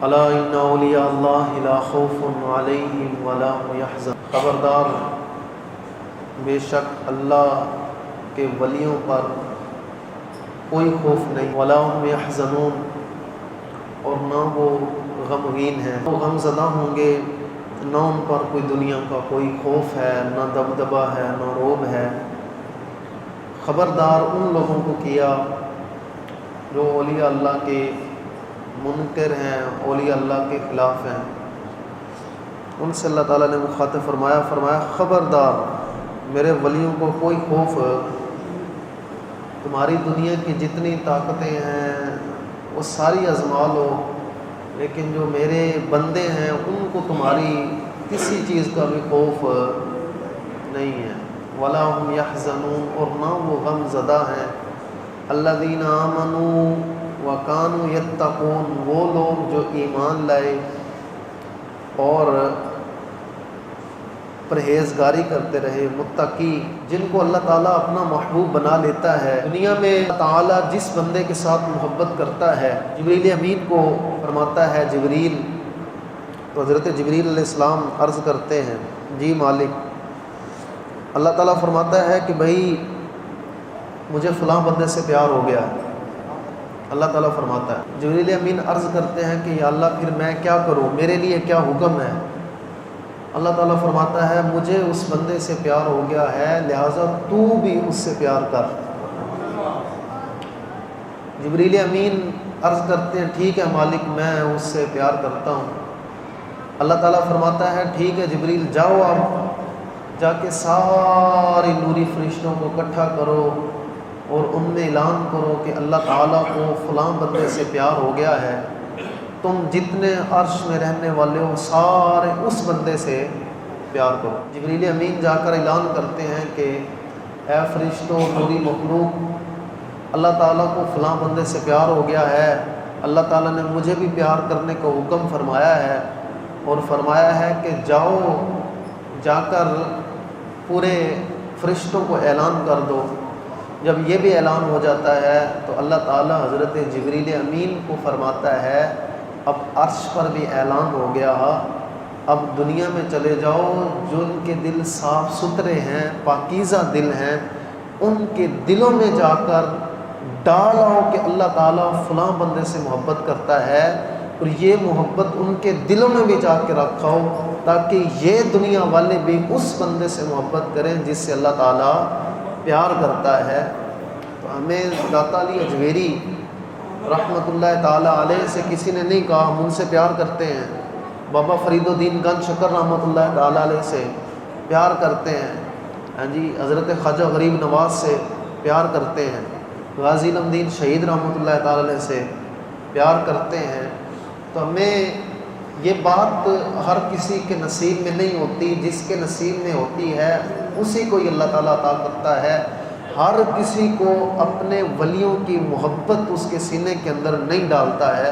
الا ان اولیاء اللہ لا خوف علیہم ولا هم یحزنون، خبردار بے شک اللہ کے ولیوں پر کوئی خوف نہیں، ولا هم یحزنون، اور نہ وہ غمگین ہیں، وہ غم زدہ ہوں گے، نہ ان پر کوئی دنیا کا کوئی خوف ہے، نہ دبدبہ ہے، نہ رعب ہے۔ خبردار ان لوگوں کو کیا جو اولیاء اللہ کے منکر ہیں، اولیاء اللہ کے خلاف ہیں، ان سے اللہ تعالیٰ نے مخاطب فرمایا خبردار میرے ولیوں کو کوئی خوف، تمہاری دنیا کی جتنی طاقتیں ہیں وہ ساری آزما لو، لیکن جو میرے بندے ہیں ان کو تمہاری کسی چیز کا بھی خوف نہیں ہے، ولا هم یحزنون، اور نہ وہ غم زدہ ہیں، الذین آمنوا وکانوا یتقون، وہ لوگ جو ایمان لائے اور پرہیزگاری کرتے رہے، متقی، جن کو اللہ تعالیٰ اپنا محبوب بنا لیتا ہے۔ دنیا میں اللہ تعالیٰ جس بندے کے ساتھ محبت کرتا ہے، جبریل امین کو فرماتا ہے جبریل، تو حضرت جبریل علیہ السلام عرض کرتے ہیں جی مالک، اللہ تعالیٰ فرماتا ہے کہ بھائی مجھے فلاں بندے سے پیار ہو گیا، اللہ تعالیٰ فرماتا ہے۔ جبریل امین عرض کرتے ہیں کہ یا اللہ پھر میں کیا کروں، میرے لیے کیا حکم ہے؟ اللہ تعالیٰ فرماتا ہے مجھے اس بندے سے پیار ہو گیا ہے، لہٰذا تو بھی اس سے پیار کر۔ جبریل امین عرض کرتے ہیں ٹھیک ہے مالک میں اس سے پیار کرتا ہوں۔ اللہ تعالیٰ فرماتا ہے ٹھیک ہے جبریل جاؤ، اب جا کے سارے نوری فرشتوں کو اکٹھا کرو اور ان میں اعلان کرو کہ اللہ تعالیٰ کو فلاں بندے سے پیار ہو گیا ہے، تم جتنے عرش میں رہنے والے ہو سارے اس بندے سے پیار کرو۔ جبریل امین جا کر اعلان کرتے ہیں کہ اے فرشتوں، نوری مخلوق، اللہ تعالیٰ کو فلاں بندے سے پیار ہو گیا ہے، اللہ تعالیٰ نے مجھے بھی پیار کرنے کا حکم فرمایا ہے، اور فرمایا ہے کہ جاؤ جا کر پورے فرشتوں کو اعلان کر دو۔ جب یہ بھی اعلان ہو جاتا ہے تو اللہ تعالیٰ حضرت جبریل امین کو فرماتا ہے اب عرش پر بھی اعلان ہو گیا، اب دنیا میں چلے جاؤ، جو ان کے دل صاف ستھرے ہیں، پاکیزہ دل ہیں، ان کے دلوں میں جا کر ڈال آؤ کہ اللہ تعالیٰ فلاں بندے سے محبت کرتا ہے، اور یہ محبت ان کے دلوں میں بھی جا کے رکھاؤ تاکہ یہ دنیا والے بھی اس بندے سے محبت کریں جس سے اللہ تعالیٰ پیار کرتا ہے۔ تو ہمیں داتا علی اجویری رحمۃ اللہ تعالیٰ علیہ سے کسی نے نہیں کہا ہم ان سے پیار کرتے ہیں، بابا فرید الدین گنج شکر رحمۃ اللہ تعالیٰ علیہ سے پیار کرتے ہیں، ہاں جی حضرت خواجہ غریب نواز سے پیار کرتے ہیں، غازی علم دین شہید رحمۃ اللہ تعالیٰ علیہ سے پیار کرتے ہیں۔ تو ہمیں یہ بات ہر کسی کے نصیب میں نہیں ہوتی، جس کے نصیب میں ہوتی ہے اسی کو ہی اللہ تعالیٰ عطا کرتا ہے، ہر کسی کو اپنے ولیوں کی محبت اس کے سینے کے اندر نہیں ڈالتا ہے،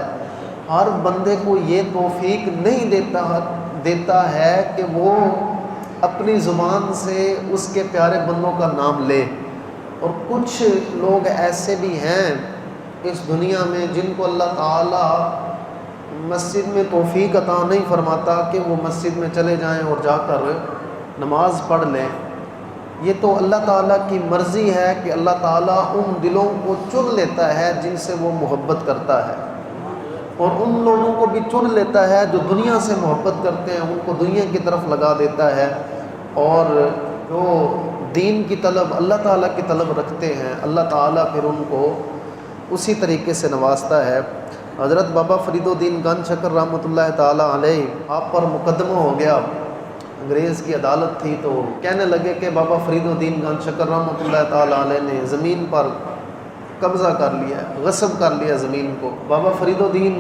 ہر بندے کو یہ توفیق نہیں دیتا ہے کہ وہ اپنی زبان سے اس کے پیارے بندوں کا نام لے۔ اور کچھ لوگ ایسے بھی ہیں اس دنیا میں جن کو اللہ تعالیٰ مسجد میں توفیق عطا نہیں فرماتا کہ وہ مسجد میں چلے جائیں اور جا کر نماز پڑھ لیں۔ یہ تو اللہ تعالیٰ کی مرضی ہے کہ اللہ تعالیٰ ان دلوں کو چن لیتا ہے جن سے وہ محبت کرتا ہے، اور ان لوگوں کو بھی چن لیتا ہے جو دنیا سے محبت کرتے ہیں، ان کو دنیا کی طرف لگا دیتا ہے، اور جو دین کی طلب اللہ تعالیٰ کی طلب رکھتے ہیں اللہ تعالیٰ پھر ان کو اسی طریقے سے نوازتا ہے۔ حضرت بابا فرید الدین گنج شکر رحمۃ اللہ تعالیٰ علیہ آپ پر مقدمہ ہو گیا، انگریز کی عدالت تھی، تو کہنے لگے کہ بابا فرید الدین گنج شکر رحمۃ اللہ تعالیٰ علیہ نے زمین پر قبضہ کر لیا، غصب کر لیا زمین کو۔ بابا فرید الدین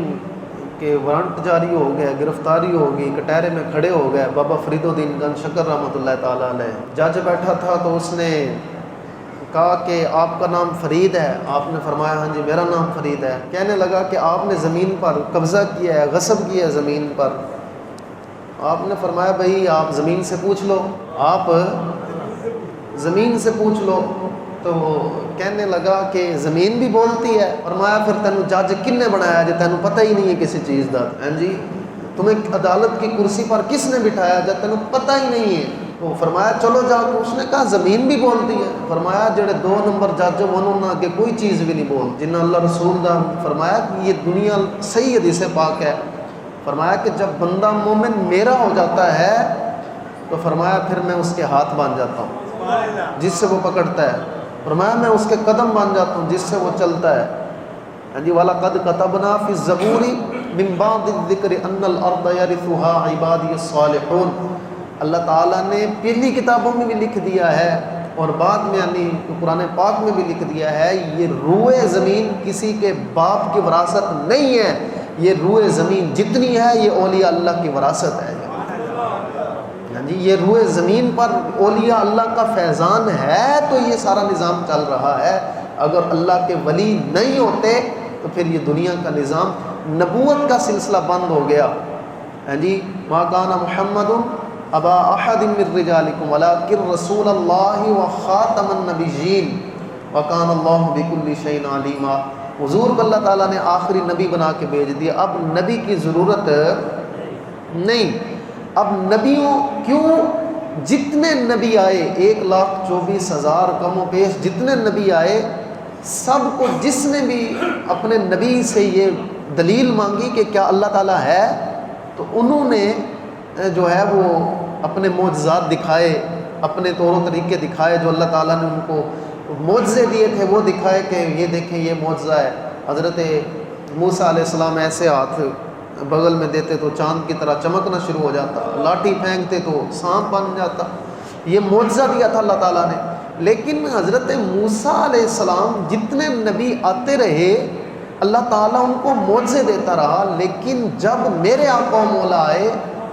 کے وارنٹ جاری ہو گئے، گرفتاری ہو گئی، کٹہرے میں کھڑے ہو گئے۔ بابا فرید الدین گنج شکر رحمۃ اللہ تعالیٰ علیہ جج بیٹھا تھا تو اس نے کہا کہ آپ کا نام فرید ہے؟ آپ نے فرمایا ہاں جی میرا نام فرید ہے۔ کہنے لگا کہ آپ نے زمین پر قبضہ کیا ہے، غصب کیا ہے زمین پر۔ آپ نے فرمایا بھائی آپ زمین سے پوچھ لو، آپ زمین سے پوچھ لو۔ تو کہنے لگا کہ زمین بھی بولتی ہے. فرمایا پھر تینوں جج کن نے بنایا جب تینوں پتہ ہی نہیں ہے کسی چیز کا؟ ہاں جی تمہیں عدالت کی کرسی پر کس نے بٹھایا جب تینوں پتہ ہی نہیں ہے؟ تو فرمایا چلو جاؤ. تو اس نے کہا زمین بھی بولتی ہے. فرمایا جڑے 2 نمبر جج انہوں نے آگے کوئی چیز بھی نہیں بول جنہیں اللہ رسول دا فرمایا کہ یہ دنیا صحیح حدیث پاک ہے. فرمایا کہ جب بندہ مومن میرا ہو جاتا ہے تو فرمایا پھر میں اس کے ہاتھ باندھ جاتا ہوں جس سے وہ پکڑتا ہے. فرمایا میں اس کے قدم باندھ جاتا ہوں جس سے وہ چلتا ہے. ہاں جی وَلَقَدْ كَتَبْنَا فِي الزَّبُورِ مِن بَعْدِ الذِّكْرِ أَنَّ الْأَرْضَ يَرِثُهَا عِبَادِيَ الصَّالِحُونَ. اللہ تعالیٰ نے پہلی کتابوں میں بھی لکھ دیا ہے اور بعد میں یعنی قرآن پاک میں بھی لکھ دیا ہے یہ روئے زمین کسی کے باپ کی وراثت نہیں ہے. یہ روئے زمین جتنی ہے یہ اولیاء اللہ کی وراثت ہے. ہاں جی یہ روئے زمین پر اولیاء اللہ کا فیضان ہے تو یہ سارا نظام چل رہا ہے. اگر اللہ کے ولی نہیں ہوتے تو پھر یہ دنیا کا نظام نبوت کا سلسلہ بند ہو گیا. ہاں جی ما کان محمد ابا احد من رجالکم ولکن رسول اللہ وخاتم النبیین وکان اللہ بکل شیء علیما. حضور کو اللہ تعالیٰ نے آخری نبی بنا کے بھیج دیا. اب نبی کی ضرورت نہیں. اب نبیوں کیوں جتنے نبی آئے 1,24,000 کم و بیش جتنے نبی آئے سب کو جس نے بھی اپنے نبی سے یہ دلیل مانگی کہ کیا اللہ تعالیٰ ہے تو انہوں نے جو ہے وہ اپنے معجزات دکھائے, اپنے طور و طریقے دکھائے جو اللہ تعالیٰ نے ان کو معجزے دیے تھے وہ دکھائے کہ یہ دیکھیں یہ معجزہ ہے. حضرت موسیٰ علیہ السلام ایسے ہاتھ بغل میں دیتے تو چاند کی طرح چمکنا شروع ہو جاتا, لاٹھی پھینکتے تو سانپ بن جاتا. یہ معجزہ دیا تھا اللہ تعالیٰ نے. لیکن حضرت موسیٰ علیہ السلام جتنے نبی آتے رہے اللہ تعالیٰ ان کو معجزے دیتا رہا. لیکن جب میرے آقا و مولا آئے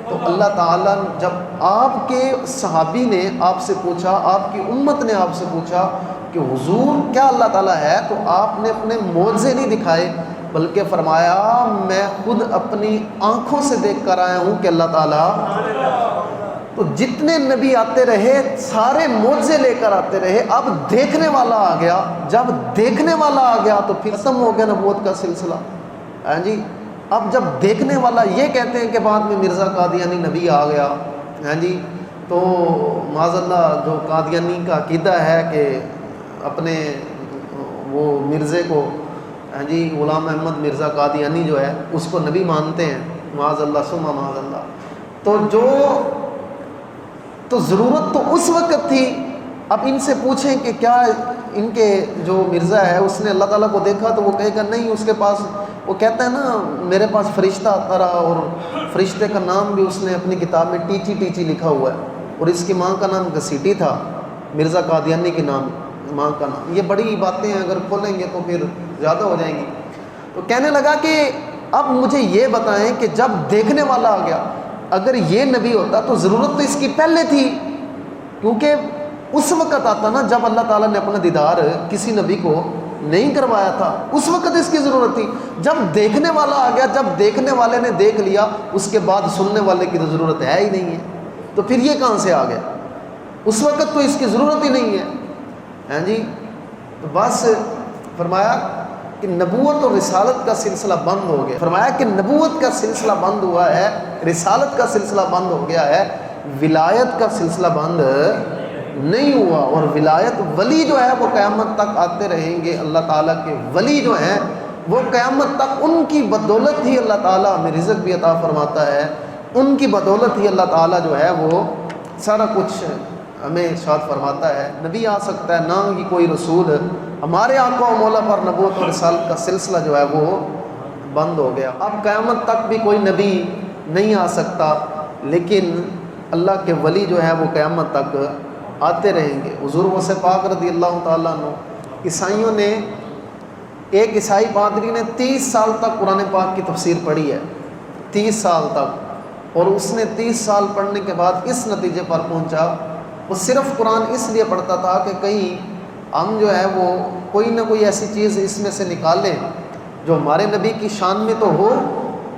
تو اللہ تعالیٰ جب آپ کے صحابی نے آپ سے پوچھا, آپ کی امت نے آپ سے پوچھا کہ حضور کیا اللہ تعالیٰ ہے, تو آپ نے اپنے معجزے نہیں دکھائے بلکہ فرمایا میں خود اپنی آنکھوں سے دیکھ کر آیا ہوں کہ اللہ تعالیٰ. تو جتنے نبی آتے رہے سارے معجزے لے کر آتے رہے. اب دیکھنے والا آ گیا, جب دیکھنے والا آ گیا تو پھر ختم ہو گیا نبوت کا سلسلہ. ہاں جی اب جب دیکھنے والا یہ کہتے ہیں کہ بعد میں مرزا قادیانی نبی آ گیا. ہاں جی تو معاذ اللہ جو قادیانی کا عقیدہ ہے کہ اپنے وہ مرزے کو ہاں جی غلام احمد مرزا قادیانی جو ہے اس کو نبی مانتے ہیں معاذ اللہ ثم معاذ اللہ. تو ضرورت تو اس وقت تھی. اب ان سے پوچھیں کہ کیا ان کے جو مرزا ہے اس نے اللہ تعالیٰ کو دیکھا تو وہ کہے گا نہیں. اس کے پاس وہ کہتا ہے نا میرے پاس فرشتہ آتا رہا اور فرشتے کا نام بھی اس نے اپنی کتاب میں ٹیچی ٹیچی لکھا ہوا ہے اور اس کی ماں کا نام گھسیٹی تھا, مرزا قادیانی کے نام ماں کا نام. یہ بڑی باتیں ہیں اگر کھولیں گے تو پھر زیادہ ہو جائیں گی. تو کہنے لگا کہ اب مجھے یہ بتائیں کہ جب دیکھنے والا آ گیا اگر یہ نبی ہوتا تو ضرورت تو اس کی پہلے تھی کیونکہ اس وقت آتا نا جب اللہ تعالیٰ نے اپنا دیدار کسی نبی کو نہیں کروایا تھا, اس وقت اس کی ضرورت تھی. جب دیکھنے والا آ گیا, جب دیکھنے والے نے دیکھ لیا اس کے بعد سننے والے کی تو ضرورت ہے ہی نہیں ہے. تو پھر یہ کہاں سے آ گیا؟ اس وقت تو اس کی ضرورت ہی نہیں ہے. ہاں جی تو بس فرمایا کہ نبوت اور رسالت کا سلسلہ بند ہو گیا. فرمایا کہ نبوت کا سلسلہ بند ہوا ہے, رسالت کا سلسلہ بند ہو گیا ہے, ولایت کا سلسلہ بند نہیں ہوا. اور ولایت ولی جو ہے وہ قیامت تک آتے رہیں گے. اللہ تعالیٰ کے ولی جو ہیں وہ قیامت تک ان کی بدولت ہی اللہ تعالیٰ ہمیں رزق بھی عطا فرماتا ہے, ان کی بدولت ہی اللہ تعالیٰ جو ہے وہ سارا کچھ ہمیں ارشاد فرماتا ہے. نبی آ سکتا ہے نہ ہی کوئی رسول. ہمارے آقا و مولا پر نبوت اور رسالت کا سلسلہ جو ہے وہ بند ہو گیا. اب قیامت تک بھی کوئی نبی نہیں آ سکتا لیکن اللہ کے ولی جو ہے وہ قیامت تک آتے رہیں گے. حضور غوث پاک رضی اللہ تعالیٰ عنہ, عیسائیوں نے ایک عیسائی پادری نے 30 سال تک قرآن پاک کی تفسیر پڑھی ہے, 30 سال تک, اور اس نے 30 سال پڑھنے کے بعد اس نتیجے پر پہنچا وہ صرف قرآن اس لیے پڑھتا تھا کہ کہیں ہم جو ہے وہ کوئی نہ کوئی ایسی چیز اس میں سے نکالیں جو ہمارے نبی کی شان میں تو ہو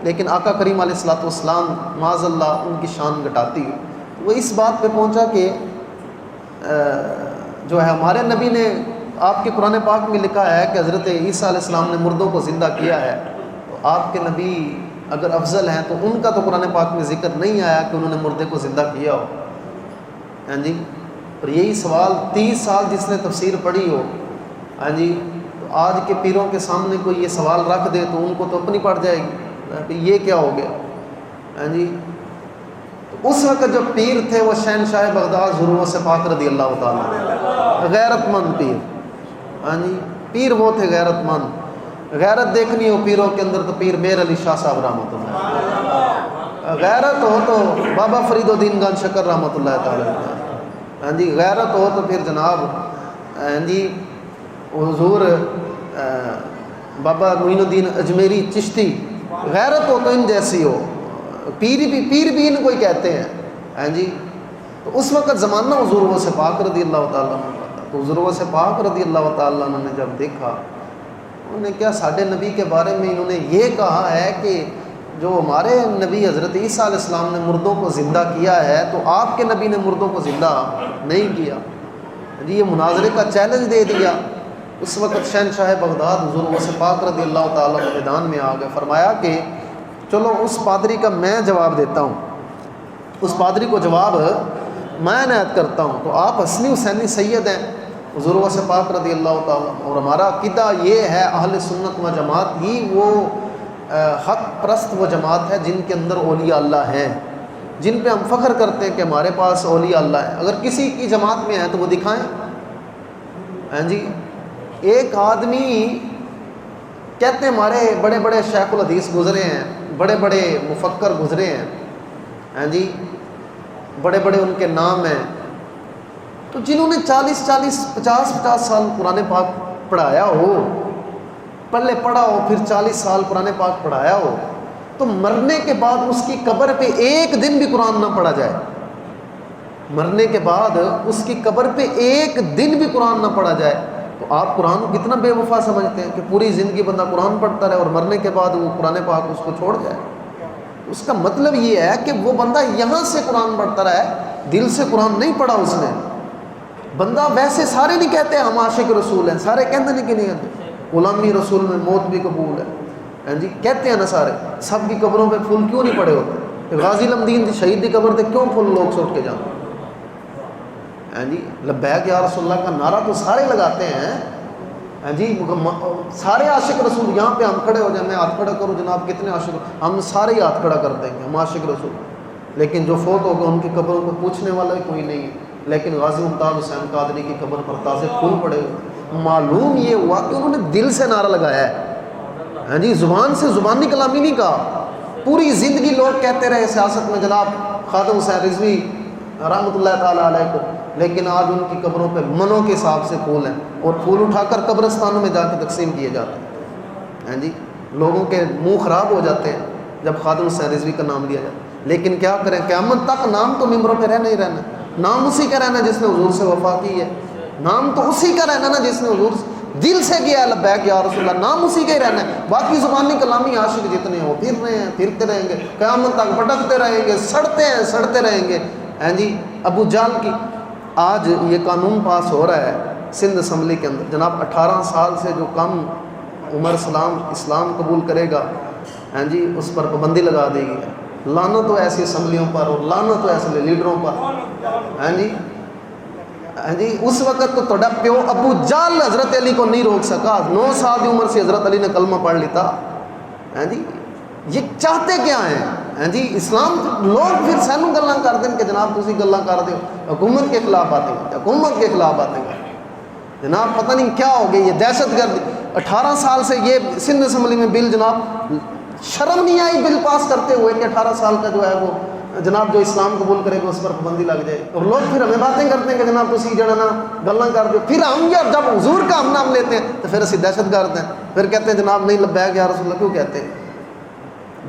لیکن آقا کریم علیہ الصلوۃ والسلام معاذ اللہ ان کی شان گھٹاتی ہو. وہ اس بات پہ پہنچا کہ جو ہے ہمارے نبی نے آپ کے قرآن پاک میں لکھا ہے کہ حضرت عیسیٰ علیہ السلام نے مردوں کو زندہ کیا ہے، تو آپ کے نبی اگر افضل ہیں تو ان کا تو قرآن پاک میں ذکر نہیں آیا کہ انہوں نے مردے کو زندہ کیا ہو. ہاں جی. اور یہی سوال 30 سال جس نے تفسیر پڑھی ہو، ہاں جی، تو آج کے پیروں کے سامنے کوئی یہ سوال رکھ دے تو ان کو تو اپنی پڑ جائے گی کہ یہ کیا ہو گیا. ہاں جی. تو اس وقت جو پیر تھے وہ شہنشاہ بغداد ضرور سے پاک رضی اللہ تعالیٰ، غیرت مند پیر. ہاں جی. پیر وہ تھے غیرت مند. غیرت دیکھنی ہو پیروں کے اندر تو پیر میر علی شاہ صاحب رحمۃ اللہ. غیرت ہو تو بابا فرید الدین گنج شکر رحمۃ اللہ تعالیٰ. ہاں جی. غیرت ہو تو پھر جناب ہاں جی حضور بابا معین الدین اجمیری چشتی. غیرت ہو تو ان جیسی ہو. پیر بھی ان کو ہی کہتے ہیں. ہاں جی. تو اس وقت زمانہ حضور سے پاک رضی اللہ تعالیٰ عنہ. تو حضور سے پاک رضی اللہ تعالیٰ عنہ نے جب دیکھا، انہوں نے کیا ساڈے نبی کے بارے میں انہوں نے یہ کہا ہے کہ جو ہمارے نبی حضرت عیسیٰ علیہ السلام نے مردوں کو زندہ کیا ہے تو آپ کے نبی نے مردوں کو زندہ نہیں کیا. جی یہ مناظرے کا چیلنج دے دیا. اس وقت شہنشاہ بغداد حضور سے پاک رضی اللہ تعالیٰ عنہ میدان میں آ گئے. فرمایا کہ چلو اس پادری کا میں جواب دیتا ہوں، اس پادری کو جواب میں عنایت کرتا ہوں. تو آپ حسنی حسینی سید ہیں حضور سے پاک رضی اللہ تعالیٰ، اور ہمارا عقیدہ یہ ہے اہل سنت و جماعت ہی وہ حق پرست وہ جماعت ہے جن کے اندر اولیاء اللہ ہیں، جن پہ ہم فخر کرتے ہیں کہ ہمارے پاس اولیاء اللہ ہیں. اگر کسی کی جماعت میں ہیں تو وہ دکھائیں. ہاں جی. ایک آدمی کہتے ہیں ہمارے بڑے بڑے شیخ الحدیث گزرے ہیں، بڑے بڑے مفکر گزرے ہیں. ہاں جی. بڑے بڑے ان کے نام ہیں. تو جنہوں نے 50 سال قرآن پاک پڑھایا ہو، پہلے پڑھا ہو پھر 40 سال قرآن پاک پڑھایا ہو، تو مرنے کے بعد اس کی قبر پہ ایک دن بھی قرآن نہ پڑھا جائے، مرنے کے بعد اس کی قبر پہ ایک دن بھی قرآن نہ پڑھا جائے، تو آپ قرآن کو کتنا بے وفا سمجھتے ہیں کہ پوری زندگی بندہ قرآن پڑھتا رہے اور مرنے کے بعد وہ قرآن پاک اس کو چھوڑ جائے. اس کا مطلب یہ ہے کہ وہ بندہ یہاں سے قرآن پڑھتا رہا ہے، دل سے قرآن نہیں پڑھا اس نے. بندہ ویسے سارے نہیں کہتے ہم عاشق رسول ہیں، سارے کہتے نہیں کہ نہیں کہتے غلامی رسول میں موت بھی قبول ہے. ہاں جی. کہتے ہیں نا سارے. سب کی قبروں پہ پھول کیوں نہیں پڑے ہوتے؟ غازی الدین دی شہید کی قبر تے کیوں پھول لوگ سوٹ کے جاتے؟ ہاں جی. لبیک یا رسول اللہ کا نعرہ تو سارے لگاتے ہیں. ہاں جی. سارے عاشق رسول. یہاں پہ ہم کھڑے ہو جائیں، میں ہاتھ کھڑا کروں جناب کتنے عاشق، ہم سارے ہی ہاتھ کھڑا کر دیں گے ہم عاشق رسول. لیکن جو فوت ہو گئے ان کی قبروں کو پوچھنے والا بھی کوئی نہیں ہے. لیکن غازی ممتاز حسین قادری کی قبر پر تازے پھول پڑے ہوئے. معلوم یہ ہوا کہ انہوں نے دل سے نعرہ لگایا ہے. ہاں جی. زبان سے زبانی کلامی نہیں کہا. پوری زندگی لوگ کہتے رہے سیاست میں جناب خادم حسین رضوی رحمۃ اللہ تعالیٰ علیہ کو، لیکن آج ان کی قبروں پہ منوں کے حساب سے پھول ہیں اور پھول اٹھا کر قبرستانوں میں جا کے تقسیم کیے جاتے ہیں. ہاں جی. لوگوں کے منہ خراب ہو جاتے ہیں جب خادم حسین رضوی کا نام لیا جاتا ہے. لیکن کیا کریں، قیامت تک نام تو ممبروں پہ رہنا ہی رہنا. نام اسی کا رہنا جس نے حضور سے وفا کی ہے. نام تو اسی کا رہنا نا جس نے حضور دل سے کیا ہے لبیک یا رسول اللہ. نام اسی کا ہی رہنا ہے. باقی زبانی کلامی عاشق جتنے ہیں وہ پھر رہے ہیں، پھرتے رہیں گے قیامت تک، بھٹکتے رہیں گے، سڑتے رہیں گے. ہاں جی. ابو جہل کی آج یہ قانون پاس ہو رہا ہے سندھ اسمبلی کے اندر جناب، 18 سال سے جو کم عمر اسلام قبول کرے گا، ہاں جی، اس پر پابندی لگا دے گی. لعنت ہو ایسی اسمبلیوں پر اور لعنت ہو ایسے لیڈروں پر. ہاں جی. ہاں جی. اس وقت تو تھوڑا پیو ابو جہل حضرت علی کو نہیں روک سکا. 9 سال کی عمر سے حضرت علی نے کلمہ پڑھ لیتا. ہاں جی. یہ چاہتے کیا ہیں؟ ہاں جی. اسلام لوگ پھر سانو گلاں کر دیں کہ جناب تسی گلاں کر دے ہو حکومت کے خلاف آتے ہیں، حکومت کے خلاف آتے ہیں جناب. پتہ نہیں کیا ہو گئی یہ دہشت گرد. 18 سال سے یہ سندھ اسمبلی میں بل جناب، شرم نہیں آئی بل پاس کرتے ہوئے کہ 18 سال کا جو ہے وہ جناب جو اسلام قبول کرے گا اس پر پابندی لگ جائے. اور لوگ پھر ہمیں باتیں کرتے ہیں کہ جناب تسی جڑا نا گلاں کر دو. پھر ہم یار جب حضور کا ہم نام لیتے ہیں تو پھر اسی دہشت گرد ہیں. پھر کہتے ہیں جناب نہیں لبیک یا رسول اللہ. کیوں کہتے ہیں؟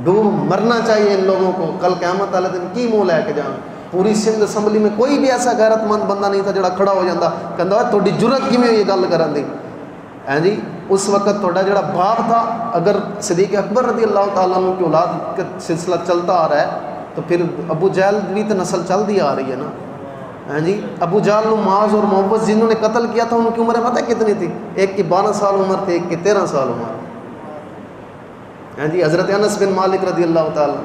ڈوب مرنا چاہیے ان لوگوں کو. کل قیامت والے دن کی منہ لے کے جان. پوری سندھ اسمبلی میں کوئی بھی ایسا غیرت مند بندہ نہیں تھا جڑا کھڑا ہو جاتا کہندا ہے تھوڑی جرت کیویں یہ گل کرن دی. ہاں جی. اس وقت تھوڑا جڑا باپ تھا، اگر صدیق اکبر رضی اللہ تعالیٰ عنہ کی اولاد کا سلسلہ چلتا آ رہا ہے تو پھر ابو جہل بھی تو نسل چلتی آ رہی ہے نا. ہاں جی ابو جہل معاذ اور معوذ جنہوں نے قتل کیا تھا ان کی عمریں پتہ کتنی تھی؟ ایک کی 12 سال عمر تھی، ایک کی 13 سال عمر. ہاں جی حضرت انس بن مالک رضی اللہ تعالیٰ،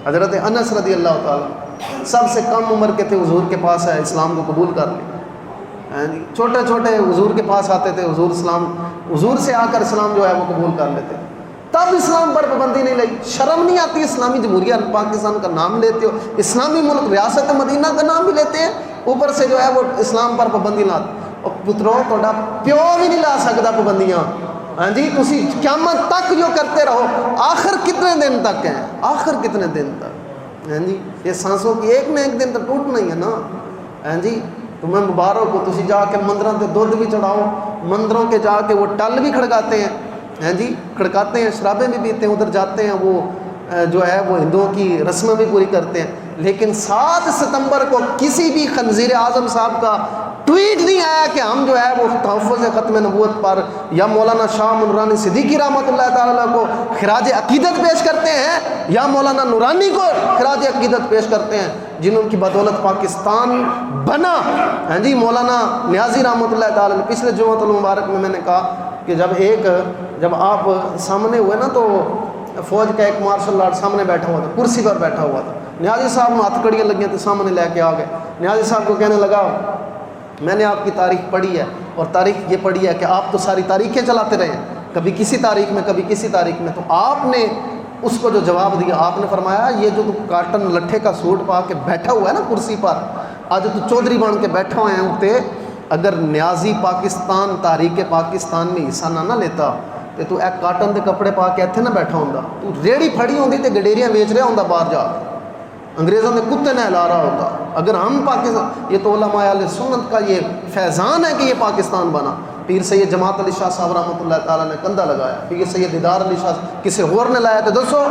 حضرت انس رضی اللہ تعالیٰ سب سے کم عمر کے تھے، حضور کے پاس ہے اسلام کو قبول کر لیا. ہاں جی چھوٹے چھوٹے حضور کے پاس آتے تھے، حضور سے آ کر اسلام جو ہے وہ قبول کر لیتے. تب اسلام پر پابندی نہیں لگی. شرم نہیں آتی؟ اسلامی جمہوریہ پاکستان کا نام لیتے ہو، اسلامی ملک ریاست مدینہ کا نام بھی لیتے ہیں، اوپر سے جو ہے وہ اسلام پر پابندی لاتے. اور پترو تھوڑا پیو بھی نہیں لا سکتا پابندیاں. ہاں جی تسی قیامت تک جو کرتے رہو. آخر کتنے دن تک ہیں؟ آخر کتنے دن تک؟ ہاں جی یہ سانسوں کی ایک نہ ایک دن تو ٹوٹنا ہی ہے نا. ہاں جی تمہیں مبارک ہو، تسی جا کے مندروں سے دودھ بھی چڑھاؤ، مندروں کے جا کے وہ ٹل بھی کھڑکاتے ہیں. ہاں جی کھڑکاتے ہیں، شرابیں بھی پیتے ہیں، ادھر جاتے ہیں، وہ جو ہے وہ ہندوؤں کی رسمیں بھی پوری کرتے ہیں. لیکن 7 ستمبر کو کسی بھی خنزیر اعظم صاحب کا ٹویٹ نہیں آیا کہ ہم جو ہے وہ تحفظ ختم نبوت پر یا مولانا شاہ نورانی صدیقی رحمۃ اللہ تعالیٰ کو خراج عقیدت پیش کرتے ہیں، یا مولانا نورانی کو خراج عقیدت پیش کرتے ہیں، جنہوں کی بدولت پاکستان بنا. ہاں جی مولانا نیازی رحمۃ اللہ تعالیٰ نے پچھلے جمعۃ المبارک میں نے کہا کہ جب آپ سامنے ہوئے نا تو فوج کا ایک مارشل آرٹ سامنے بیٹھا ہوا تھا، کرسی پر بیٹھا ہوا تھا. نیازی صاحب نے ہتھ کڑیاں لگی تھیں، سامنے لے کے آ گئے. نیازی صاحب کو کہنے لگا میں نے آپ کی تاریخ پڑھی ہے، اور تاریخ یہ پڑھی ہے کہ آپ تو ساری تاریخیں چلاتے رہے ہیں، کبھی کسی تاریخ میں کبھی کسی تاریخ میں. تو آپ نے اس کو جو جواب دیا، آپ نے فرمایا یہ جو تو کاٹن لٹھے کا سوٹ پا کے بیٹھا ہوا ہے نا کرسی پر، آج تو چودھری بن کے بیٹھا ہوئے ہیں اتنے، اگر نیازی پاکستان تاریخ پاکستان میں حصہ نہ لیتا تو ایک کاٹن دے کپڑے پا کے اتنے نہ بیٹھا ہوں، تو ریڑھی پھڑی ہوندی تے گڈیریاں بیچ رہا ہوں باہر جا کے، انگریزوں نے کتے نہ ہلا رہا ہوتا. اگر ہم پاکستان، یہ تو علماء اہل سنت کا یہ فیضان ہے کہ یہ پاکستان بنا. پیر سید جماعت علی شاہ صاحب رحمۃ اللہ تعالیٰ نے کندھا لگایا، پیر سید دیدار علی شاہ کسی اور نے لایا تو دسو.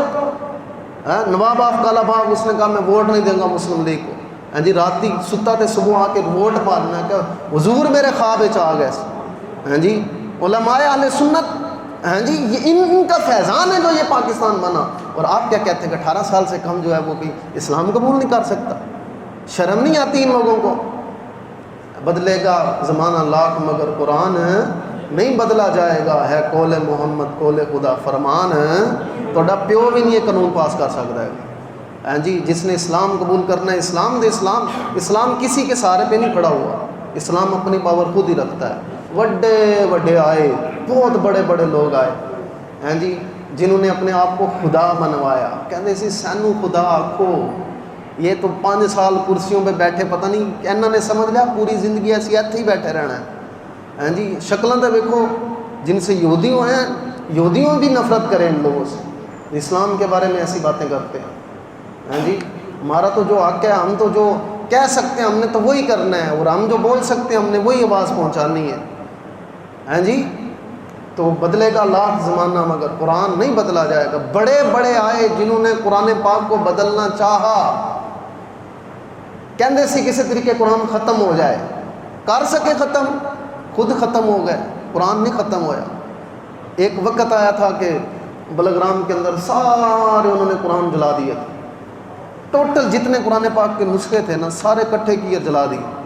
نواب آف کالا باغ اس نے کہا میں ووٹ نہیں دوں گا مسلم لیگ کو. ہاں جی رات ستا تے صبح آ کے ووٹ پالنا کہ حضور میرے خواب آ گئے. ہاں جی علماء اہل سنت، ہاں جی یہ ان کا فیضان ہے جو یہ پاکستان بنا. اور آپ کیا کہتے ہیں کہ 18 سال سے کم جو ہے وہ کوئی اسلام قبول نہیں کر سکتا؟ شرم نہیں آتی ان لوگوں کو؟ بدلے گا زمانہ لاکھ مگر قرآن نہیں بدلا جائے گا، ہے قول محمد قول خدا فرمان. تھوڑا پیو بھی نہیں یہ قانون پاس کر سکتا ہے. ہاں جی جس نے اسلام قبول کرنا ہے اسلام دے. اسلام کسی کے سہارے پہ نہیں پڑا ہوا، اسلام اپنی پاور خود ہی رکھتا ہے. وڈے وڈے آئے، بہت بڑے بڑے لوگ آئے، ہاں جی جنہوں نے اپنے آپ کو خدا منوایا، کہتے سی سینو خدا آکھو. یہ تو 5 سال کرسیوں پہ بیٹھے، پتہ نہیں انہوں نے سمجھ لیا پوری زندگی ایسی ایتھے ہی بیٹھے رہنا ہے. ہاں جی شکلیں تو دیکھو، جن سے یہودیوں ہیں، یہودیوں بھی نفرت کریں ان لوگوں سے، اسلام کے بارے میں ایسی باتیں کرتے ہیں. ہاں جی ہمارا تو جو حق ہے، ہم تو جو کہہ سکتے ہیں ہم نے تو وہی کرنا ہے، اور ہم جو بول سکتے ہیں ہم نے وہی آواز پہنچانی ہے. ہاں جی تو بدلے گا لاکھ زمانہ مگر قرآن نہیں بدلا جائے گا. بڑے بڑے آئے جنہوں نے قرآن پاک کو بدلنا چاہا، کہندے سی کسی طریقے قرآن ختم ہو جائے، کر سکے ختم، خود ختم ہو گئے، قرآن نہیں ختم ہویا. ایک وقت آیا تھا کہ بلگرام کے اندر سارے انہوں نے قرآن جلا دیا تھا، ٹوٹل جتنے قرآن پاک کے نسخے تھے نا سارے کٹھے کیے جلا دیے.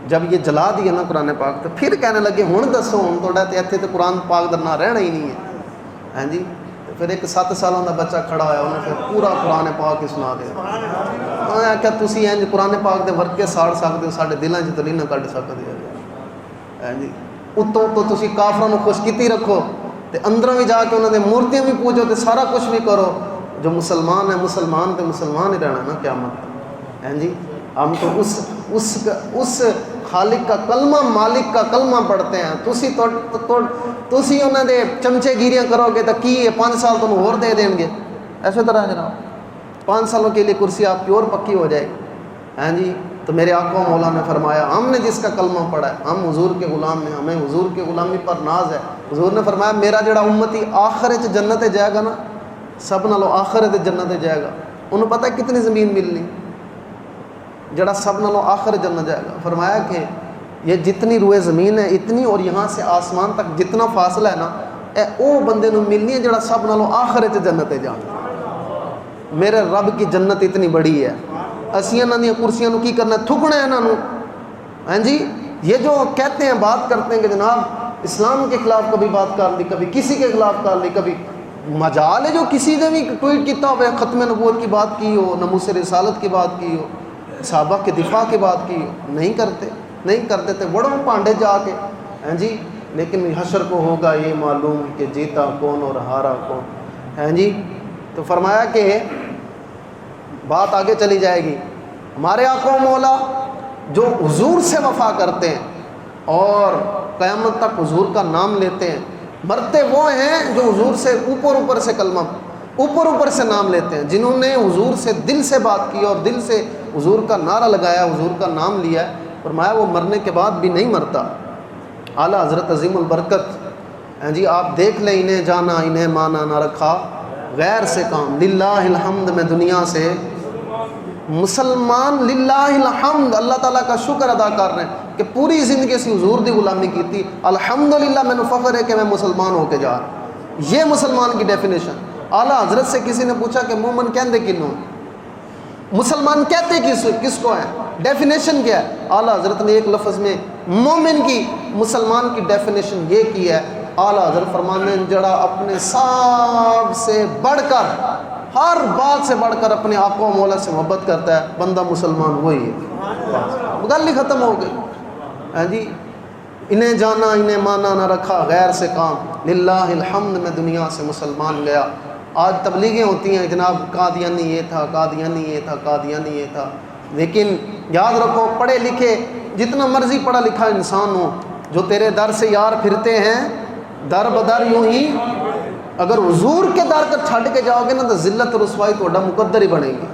جب یہ جلا دیے نا قرآن پاک تو پھر کہنے لگے ہوں دسو ہوں توڑا تے اتنے تو قرآن پاک درنا رہنا ہی نہیں ہے. ہاں جی تو پھر ایک 7 سالوں کا بچہ کھڑا ہوا، انہیں پھر پورا قرآن پاک ہی سنا دیا. انہیں آخیا تسی انج قرآن پاک دے ورکے ساڑ سکتے ہو، سارے دلوں چ تو نہیں نہ کڈ سکتے. ہاں جی اتوں تو تسی کافراں نوں خوش کیتی رکھو تے اندروں بھی جا کے انہوں نے مورتیاں بھی پوجو تے سارا کچھ بھی کرو. جو مسلمان ہے مسلمان تے مسلمان ہی رہنا نا قیامت. ہاں جی ہم تو اس خالق کا کلمہ مالک کا کلمہ پڑھتے ہیں. تسی انہوں نے چمچے گیریاں کرو گے تو کی 5 سال تمہیں اور دے دیں گے. ایسے طرح جناب 5 سالوں کے لیے کرسی آپ کی اور پکی ہو جائے گی. ہاں جی تو میرے آقا مولا نے فرمایا ہم نے جس کا کلمہ پڑھا ہے ہم حضور کے غلام ہیں، ہمیں حضور کے غلامی پر ناز ہے. حضور نے فرمایا میرا جڑا امتی آخر جنت جائے گا نا، سب نالوں آخر جنت جائے گا. انہوں پتہ ہے کتنی زمین ملنی؟ جڑا سب نالوں آخر جنت جائے گا. فرمایا کہ یہ جتنی روئے زمین ہے اتنی، اور یہاں سے آسمان تک جتنا فاصلہ ہے نا اے او بندے نو ملنی ہے جڑا سب نالوں آخر جنت جانا. میرے رب کی جنت اتنی بڑی ہے. اسی انہاں دی کرسیاں نو کی کرنا ہے؟ تھکنا ہے انہاں نو۔ ہاں جی، یہ جو کہتے ہیں بات کرتے ہیں کہ جناب اسلام کے خلاف کبھی بات کر لی، کبھی کسی کے خلاف کر لی، کبھی مجال ہے جو کسی نے بھی ٹویٹ کیتا ہو ختم نبوت کی بات کی ہو، ناموس رسالت کی بات کی ہو، صحابہ کے دفاع کی بات کی ہو، نہیں کرتے تھے بڑوں پانڈے جا کے۔ ہاں جی، لیکن حشر کو ہوگا یہ معلوم کہ جیتا کون اور ہارا کون۔ ہاں جی، تو فرمایا کہ بات آگے چلی جائے گی۔ ہمارے آقا و مولا جو حضور سے وفا کرتے ہیں اور قیامت تک حضور کا نام لیتے ہیں، مرتے وہ ہیں جو حضور سے اوپر سے کلمہ اوپر سے نام لیتے ہیں، جنہوں نے حضور سے دل سے بات کی اور دل سے حضور کا نعرہ لگایا، حضور کا نام لیا ہے۔ فرمایا وہ مرنے کے بعد بھی نہیں مرتا۔ اعلیٰ حضرت عظیم البرکت، ہاں جی، آپ دیکھ لیں، انہیں جانا انہیں مانا نہ رکھا غیر سے کام، للہ الحمد میں دنیا سے مسلمان، للہ الحمد اللہ تعالیٰ کا شکر ادا کر رہے ہیں کہ پوری زندگی سے حضور دی غلامی کی تھی، الحمدللہ میں نے فخر ہے کہ میں مسلمان ہو کے جا رہا ہوں۔ یہ مسلمان کی ڈیفینیشن۔ اعلیٰ حضرت سے کسی نے پوچھا کہ مومن کہندے کنوں، مسلمان کہتے کس کو ہیں، ڈیفینیشن کیا ہے؟ اعلیٰ حضرت نے ایک لفظ میں مومن کی، مسلمان کی ڈیفینیشن یہ کی ہے۔ اعلیٰ حضرت فرمانے ہیں جڑا اپنے سب سے بڑھ کر، ہر بات سے بڑھ کر اپنے آقا و مولا سے محبت کرتا ہے، بندہ مسلمان وہی ہے، گل ہی ختم ہو گئی۔ ہاں جی، انہیں جانا انہیں مانا نہ رکھا غیر سے کام، للہ الحمد میں دنیا سے مسلمان گیا۔ آج تبلیغیں ہوتی ہیں جناب، قادیانی یہ تھا، قادیانی یہ تھا، قادیانی یہ تھا، لیکن یاد رکھو پڑھے لکھے جتنا مرضی پڑھا لکھا انسان ہو، جو تیرے در سے یار پھرتے ہیں در بدر یوں ہی، اگر حضور کے در کا چھڈ کے جاؤ گے نا تو ذلت اور رسوائی تو مقدر ہی بنے گی۔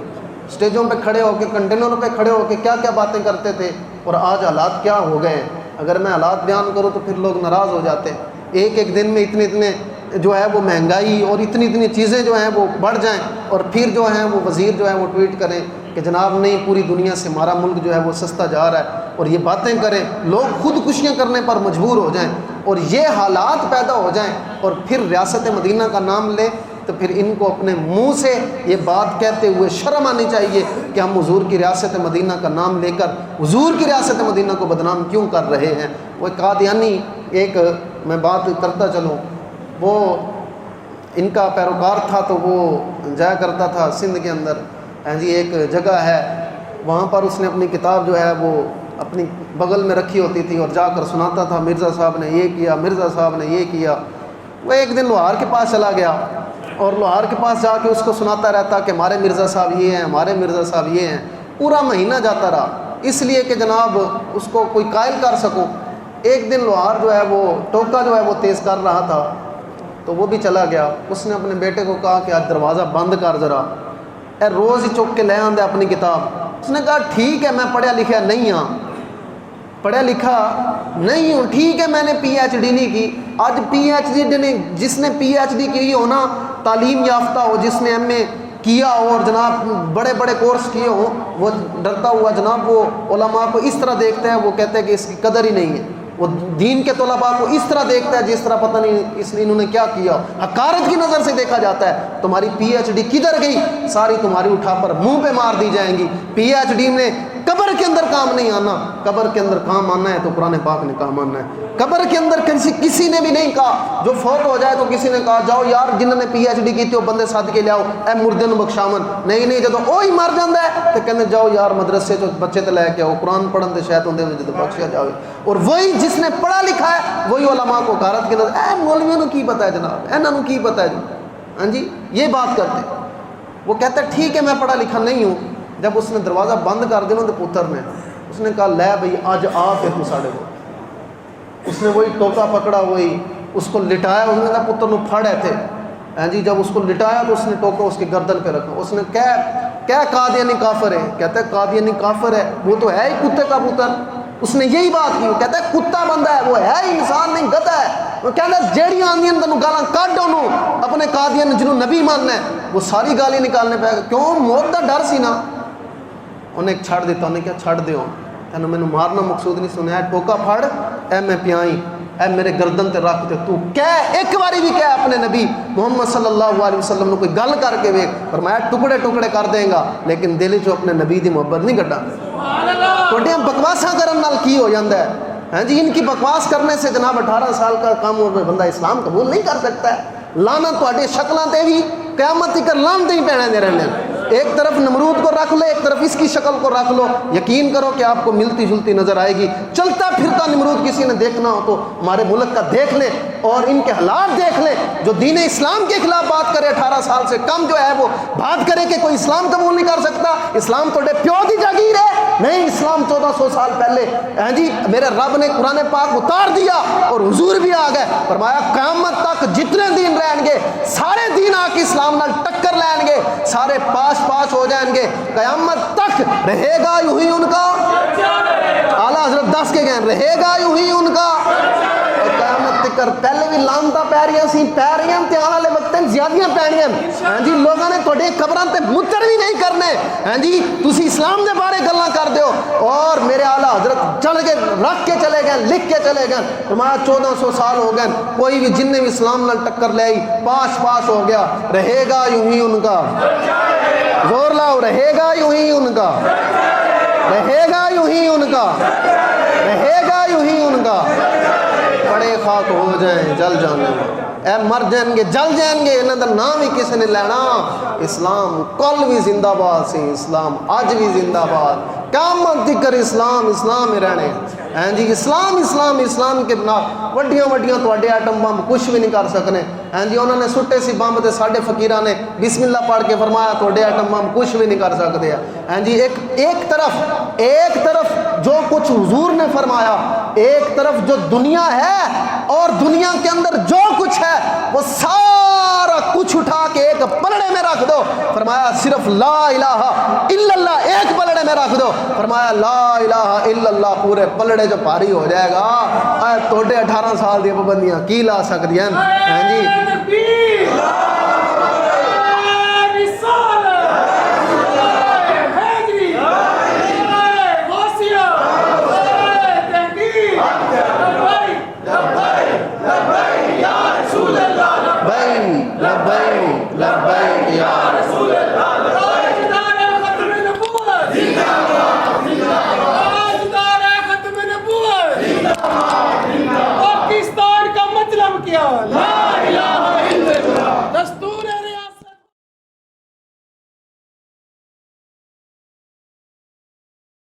اسٹیجوں پہ کھڑے ہو کے، کنٹینروں پہ کھڑے ہو کے کیا کیا باتیں کرتے تھے، اور آج حالات کیا ہو گئے ہیں۔ اگر میں حالات بیان کروں تو پھر لوگ ناراض ہو جاتے ہیں۔ ایک دن میں اتنے جو ہے وہ مہنگائی اور اتنی چیزیں جو ہیں وہ بڑھ جائیں، اور پھر جو ہیں وہ وزیر جو ہے وہ ٹویٹ کریں کہ جناب نہیں، پوری دنیا سے ہمارا ملک جو ہے وہ سستا جا رہا ہے، اور یہ باتیں کریں، لوگ خودکشیاں کرنے پر مجبور ہو جائیں، اور یہ حالات پیدا ہو جائیں، اور پھر ریاست مدینہ کا نام لیں، تو پھر ان کو اپنے منہ سے یہ بات کہتے ہوئے شرم آنی چاہیے کہ ہم حضور کی ریاست مدینہ کا نام لے کر حضور کی ریاست مدینہ کو بدنام کیوں کر رہے ہیں۔ وہ قادیانی، ایک میں بات کرتا چلوں، وہ ان کا پیروکار تھا، تو وہ جایا کرتا تھا سندھ کے اندر، ہاں جی، ایک جگہ ہے وہاں پر اس نے اپنی کتاب جو ہے وہ اپنی بغل میں رکھی ہوتی تھی اور جا کر سناتا تھا، مرزا صاحب نے یہ کیا، مرزا صاحب نے یہ کیا۔ وہ ایک دن لوہار کے پاس چلا گیا اور لوہار کے پاس جا کے اس کو سناتا رہتا کہ ہمارے مرزا صاحب یہ ہیں، ہمارے مرزا صاحب یہ ہیں۔ پورا مہینہ جاتا رہا، اس لیے کہ جناب اس کو کوئی قائل کر سکوں۔ ایک دن لوہار جو ہے وہ ٹوکا جو ہے وہ تیز کر رہا تھا، تو وہ بھی چلا گیا۔ اس نے اپنے بیٹے کو کہا کہ آج دروازہ بند کر ذرا، اے روز ہی چک کے لے آندے اپنی کتاب۔ اس نے کہا ٹھیک ہے، میں پڑھا لکھا نہیں ہوں، پڑھا لکھا نہیں ہوں، ٹھیک ہے، میں نے پی ایچ ڈی نہیں کی۔ آج پی ایچ ڈی نے، جس نے پی ایچ ڈی کی ہو نا، تعلیم یافتہ ہو، جس نے ایم اے کیا ہو اور جناب بڑے بڑے کورس کیے ہوں، وہ ڈرتا ہوا جناب وہ علماء کو اس طرح دیکھتا ہے، وہ کہتے ہیں کہ اس کی قدر ہی نہیں ہے۔ وہ دین کے طلباء کو اس طرح دیکھتا ہے جس طرح پتہ نہیں اس نے انہوں نے کیا کیا، حقارت کی نظر سے دیکھا جاتا ہے۔ تمہاری پی ایچ ڈی کدھر گئی؟ ساری تمہاری اٹھا پر منہ پہ مار دی جائیں گی۔ پی ایچ ڈی میں قبر کے اندر کام نہیں آنا، قبر کے اندر کام آنا ہے تو قرآن پاک نے کام آنا ہے۔ قبر کے اندر کسی نے بھی نہیں کہا، جو فوت ہو جائے تو کسی نے کہا جاؤ یار جنہوں نے پی ایچ ڈی کی تھی وہ بندے سد کے لیاؤ، اے مردے نو بخشاون، نہیں جدو وہی مر جاتا ہے تو کہتے جاؤ یار مدرسے چ بچے تو لے کے آؤ، قرآن پڑھن تو شاید ہوندے جدو بخشیا جاوے۔ اور وہی جس نے پڑھا لکھا ہے وہی علماء کو غارت کے نظر، اے مولویوں کو کی پتہ ہے جناب، انہاں نو کی پتہ ہے جی، ہاں جی، یہ بات کرتے۔ وہ کہتا ہے ٹھیک ہے میں پڑھا لکھا نہیں ہوں۔ جب اس نے دروازہ بند کر دیا تو پتر نے اس نے کہا لے بھائی آج آ پھر تو ساڑھے کو۔ اس نے وہی ٹوکا پکڑا، وہی اس کو لٹایا، اس نے کہا پتر نو پھڑے تھے، ہاں جی، جب اس کو لٹایا تو اس نے ٹوکا اس کی گردن پہ رکھا۔ اس نے کیا قادیانی کافر ہے؟ کہتا ہے قادیانی کافر ہے، وہ تو ہے ہی کتے کا پتر۔ اس نے یہی بات کی، وہ کہتا ہے کتا بندہ ہے، وہ ہے انسان نہیں گدھا ہے۔ وہ کہتا ہے جیڑی آندی ہیں تینوں گالاں کڈ انہوں، اپنے قادیان جنہوں نبی ماننا ہے وہ ساری گالی نکالنے پہ گا، کیوں موت دا ڈر سی نا۔ انہیں ایک چھڑ دیتا، انہیں کیا چھڑ دیو، تینوں میں نے مارنا مقصود نہیں، سنیا ٹوکا پھڑ اے میں پیائی اے میرے گردن تے رکھ تے تو کہہ ایک باری بھی کہہ اپنے نبی محمد صلی اللہ علیہ وسلم نے کوئی گل کر کے ویکھ فرمایا ٹکڑے ٹکڑے کر دیں گا لیکن دل چ اپنے نبی دی محبت نہیں کڈا تھوڑیاں بکواساں کرن نال کی ہو جاندا ہے ہاں جی ان کی بکواس کرنے سے جناب 18 سال کا کم عمر میں بندہ اسلام قبول نہیں کر سکتا ہے لانا تھوڑے شکلاں تے بھی قیامت تک لانتے ہی پینے دے رہنے ایک طرف نمرود کو رکھ لو ایک طرف اس کی شکل کو رکھ لو یقین کرو کہ آپ کو ملتی جلتی نظر آئے گی چلتا پھرتا نمرود کسی نے دیکھنا ہو تو ہمارے ملک کا دیکھ لیں اور ان کے حالات دیکھ لیں جو دین اسلام کے خلاف بات کرے 18 سال سے کم جو ہے وہ بات کرے کہ کوئی اسلام قبول نہیں کر سکتا اسلام تو پیو دی جاگیر ہے نہیں اسلام 1400 سال پہلے ہاں جی میرے رب نے قرآن پاک اتار دیا اور حضور بھی آ گئے فرمایا قیامت تک جتنے دین رہیں گے سارے دین آ کے اسلام نال ٹکر لیں گے سارے پاس ہو جائیں گے قیامت تک رہے گا یوں ہی ان کا اعلیٰ حضرت دس کے گئے رہے گا یوں ہی ان کا قیامت تک پہلے بھی لانتا پہ رہی سی پہ رہی ہیں آنے والے وقت زیادہ پینیاں ہاں جی لوگوں نے تھوڑے قبراں تے متر بھی نہیں کرنے ہاں جی تسی اسلام دے بارے گلاں کر دیو اور میرے اعلیٰ حضرت چڑھ کے رکھ کے چلے گئے لکھ کے چلے گئے فرمایا 1400 سال ہو گئے کوئی بھی جن نے بھی اسلام نال ٹکر لے آئی پاس ہو گیا رہے گا یوں ہی ان کا زور لاؤ رہے گا یوں ہی ان کا رہے گا یوں ہی ان کا رہے گا یوں ہی ان کا بڑے خاک ہو جائیں جل جانے اے مر جائیں گے جل جائیں گے انہاں دا نام ہی کسی نے لینا اسلام کل بھی زندہ باد سی اسلام اج بھی زندہ باد قیامت تک اسلام ہی رہنے ہیں جی اسلام کے بنا وڈیاں تواڈے ایٹم بم کچھ بھی نہیں کر سکنے ہیں جی انہوں نے سٹے سی بمب تے ساڈے فقیراں نے بسم اللہ پڑھ کے فرمایا تواڈے ایٹم بم کچھ بھی نہیں کر سکتے ہیں جی ایک طرف جو کچھ حضور نے فرمایا ایک طرف جو دنیا ہے اور دنیا کے اندر جو کچھ ہے وہ سارا کچھ اٹھا کے ایک پلڑے میں رکھ دو فرمایا صرف لا الہ الا اللہ ایک پلڑے میں رکھ دو فرمایا لا الہ الا اللہ پورے پلڑے جو بھاری ہو جائے گا اے توڑے 18 سال دی پابندیاں کی لا سکتی ہیں جی لبیک یا رسول اللہ پاکستان کا مطلب کیا